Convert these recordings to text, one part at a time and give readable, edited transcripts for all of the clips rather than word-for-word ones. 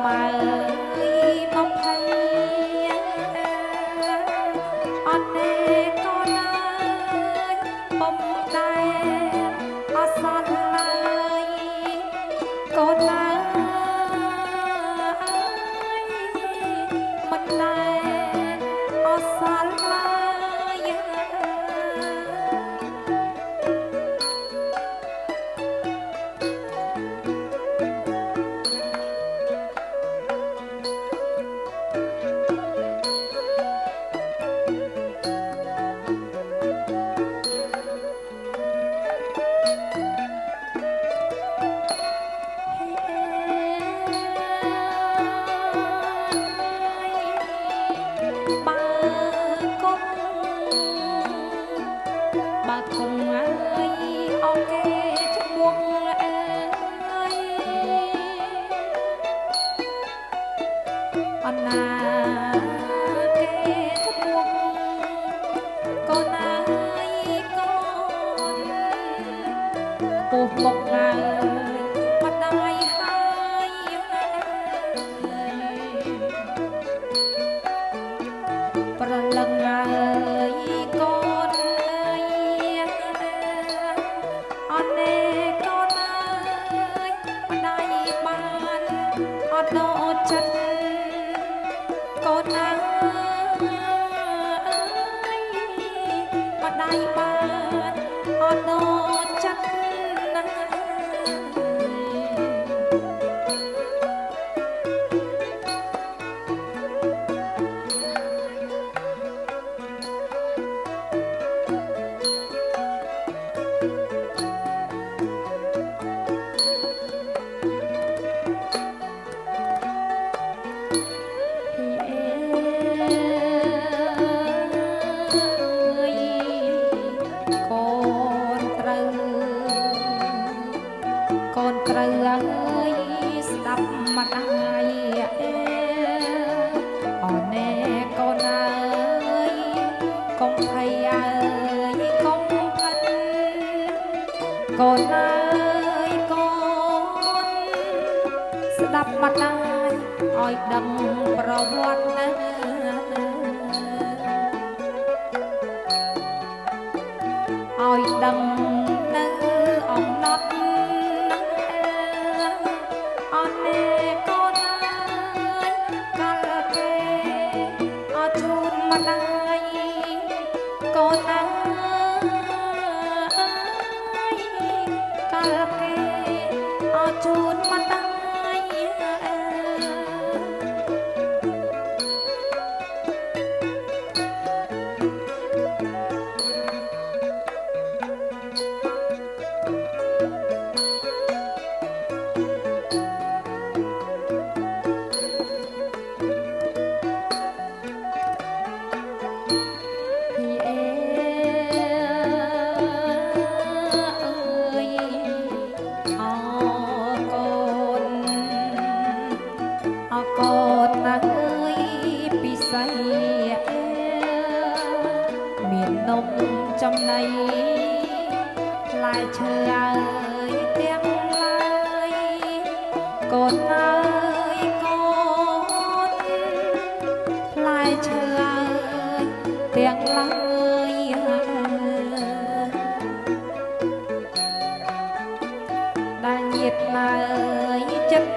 ម៉ៅមកភ័យអត់ទេក៏នៅបំដែអសន្នឡើយក៏នៅមិនដែរអសន្នឡើយបើគុំអើយអងគេឈ្មោះអើយអណាគេឈ្មោះកូនអើយកូនពុះមកអើយមិនដាយហើយប្រលឹងអើយកូនអត់ទេកូនអើយមិនដាយបានអត់ដូចចិត្តកូនអើយមិនដាយបានអត់ដូចចិត្តណាស់កូនត្រូវអើយស្ដាប់មកអាយអូនឯកូនអើយកុំភ័យអើយកុំផិតកូនអើយកូនស្ដាប់មកអាយឲ្យដឹងប្រវត្តិណាឲ្យដឹងនៅអំណត់អនទេកូនអើយកាលគេអត់ជូនម្ដាយកូនអើយកាលគេអត់ជូនម្ដាយកូនអើយពិសេសមាននំចំណីផ្លែឈើអើយទាំងឡាយកូនអើយកូនផ្លែឈើអើយទាំងឡាយដែលញាតអើយចិត្ត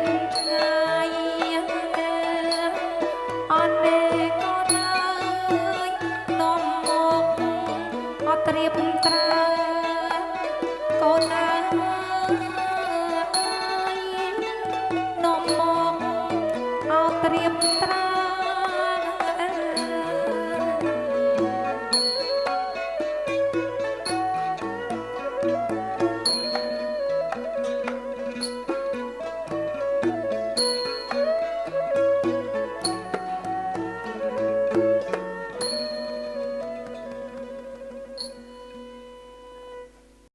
អនទេកូនអើយនាំមកអត់ត្រៀមត្រើ